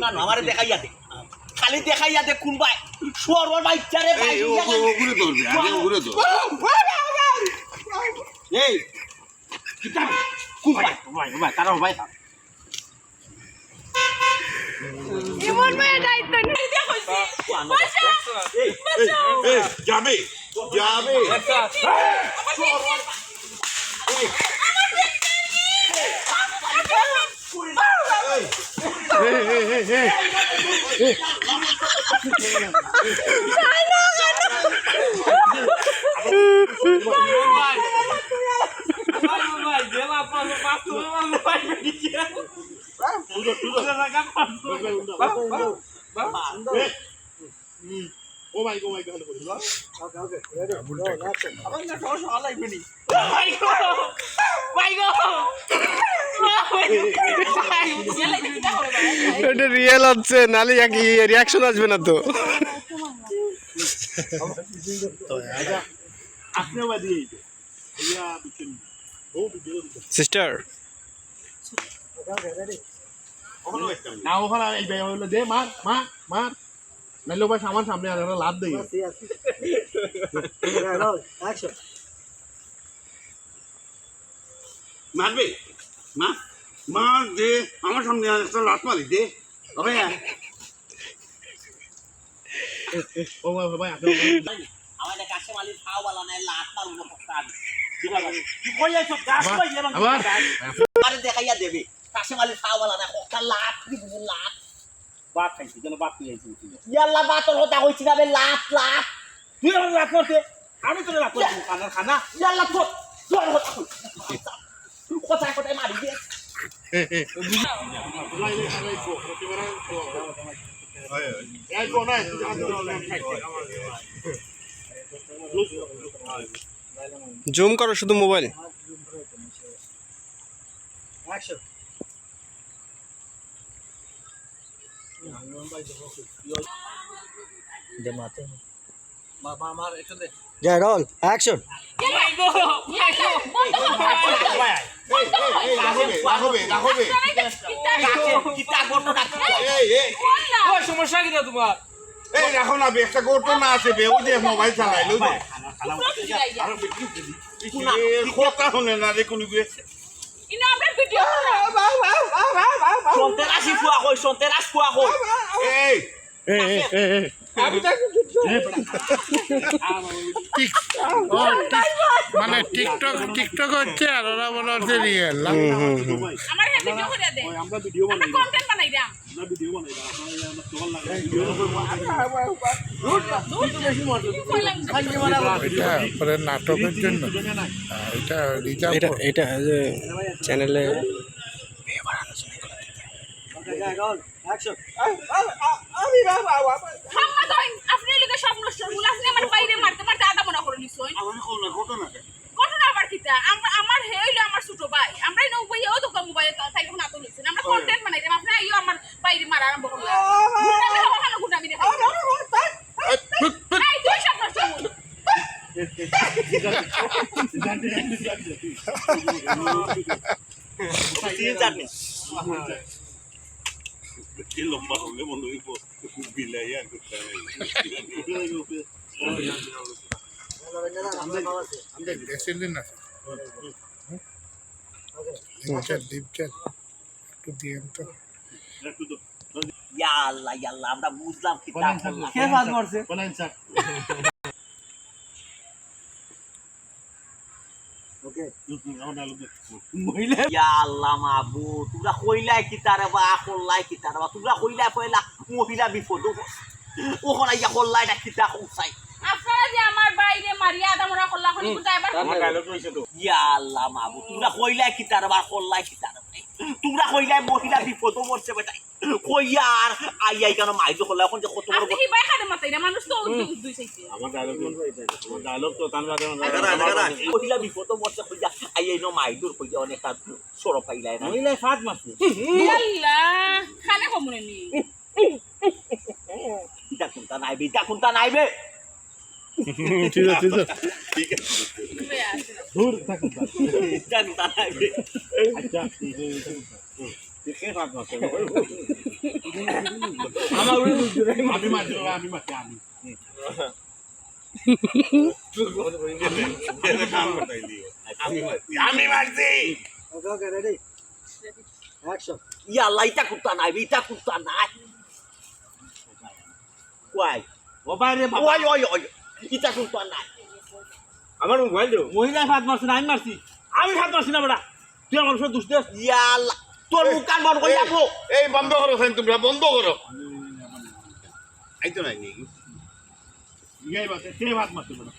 না আমারে দেখাইয়া দে খালি দেখাইয়া দে কোন ভাই সরর ভাই চারে ভাই ওগুলো ধরবি আগে ওগুলো ধর এই কিটা কোন ভাই তারা ভাই ইমন ভাই দায়িত্ব নিয়ে দিয়া কইছি এই যাবে যাবে Oh my god, okay. এটা রিয়েল হচ্ছে নালে কি রিয়াকশন আসবে না তো সিস্টার না ওখানে এই ভাই হলো দে মার মার মার নাইলে ভাই আমার সামনে আর লাভ দেই মারবে মা মার দে আমার সামনে একটা লাত মারি দে ওকে ও ভাই আপনি আমাদের কাছে মালিক খাওয়ালা নাই লাত মারবো পকান কি বল কি কই আইছ গাছ কই এরম আবার আরে দেখাইয়া দেবে কাছে মালিক খাওয়ালা না পকান লাত দিব লাত বাত খাইছি যেন বাত নিয়ে আইছি ইয়াল্লা বাতর কথা কইছি না বে লাত লাত তুই আমার লাত করতে আমি তোরে লাত করব খানা খানা ইয়াল্লা তোর তোর কথা কথা মারি দে জুম করো শুধু মোবাইল রোল অ্যাকশন সমস্যা কি তোমার এই রাখো না একটা করতো না আছে বে ওই যে মোবাইল চালাইলো যে কথা শুনে না রে কোন ইনো আমরা ভিডিও সন্তেরাসি ফুয়া কই সন্তেরাস ফুয়া কই এই মানে টিকটক হচ্ছে আর ওরা বলা হচ্ছে রিয়েল আমার হেড ভিডিও করে দে আমরা ভিডিও বানাই কন্টেন্ট বানাই দাম এটা পরে নাটকের জন্য এটা এটা এটা যে চ্যানেলে আপনি লোকে সব নষ্ট হল আপনি আমার বাইরে মারতে মারতে আদা মনে করে নিছেন ঘটনা আবার কিটা আমার হইলো আমার ছোট ভাই আমরাই নৌ ভাই ও তো মোবাইল তাই না তো নিছেন আমরা কন্টেন্ট বানাই দেব আপনি আইও আমার বাইরে মারা আরম্ভ করলেন গুটামি দেখাই এই তুই সব নষ্ট হল লম্বা হলে বন্ধু বিলাই আর করতে বেশিদিন আছে ডিপচার একটু দিয়ে তো ইয়া আল্লাহ আমরা বুঝলাম কি তা করলাম কে বাদ করছে ইয়া আল্লাহ মাবু তোমরা কইলাই কি তারে বা কল্লাই কি তারে বা তোমরা কইলাই কইলা মহিলা বিপদ ওখানে ইয়া কল্লাই না কি তা কইছাই আপনারা যে আমার বাইরে মারিয়া আদা মরা করলা কোন ড্রাইভার ইয়া আল্লাহ মাবু তোমরা কইলাই কি তারে বা কল্লাই কি তারে তোমরা কইলাই মহিলা বিপদ মরছে বেটাই কইয়া আর আই কেন মাইজো কল্লা এখন যে কত বড় আপনি কি বাই খাদে মাতাই না মানুষ তো দুই চাইছে আমার ডায়লগ তো তানবাদে মহিলা বিপদ মরছে কইয়া আই নো মাইদুর কইয়া অনেক সরো পাইলাই না মহিলাই ফাট মারছে আল্লাহ খানা কমনে নি এটা কোনটা নাইবে ঠিক আছে এটা কোনটা নাইবে আচ্ছা দেখে ভাত মারছে আমার উড়ে দিচ্ছে আমি মারছি বাবা, আমি মারছি আমি আমি মারছি ওকে ওকে রেডি অ্যাকশন ইয়াল্লা ইটা কুত্তা নাই ইটা কুত্তা নাই ওয়াই ও বাইরে বাবা ওই ওই ওই ইটা কুত্তা নাই আমার মোবাইল দাও মহিলা ভাত মারছে না আমি মারছি আমি ভাত মারছি না বেটা তুই আমার সব দুষ্ট ইয়াল্লা তোর মুখ কান বন্ধ করে রাখবো এই বন্ধ করো সেন তোমরা বন্ধ করো এই তো নাই ইয়ে বাতে কে ভাত মারতে বলো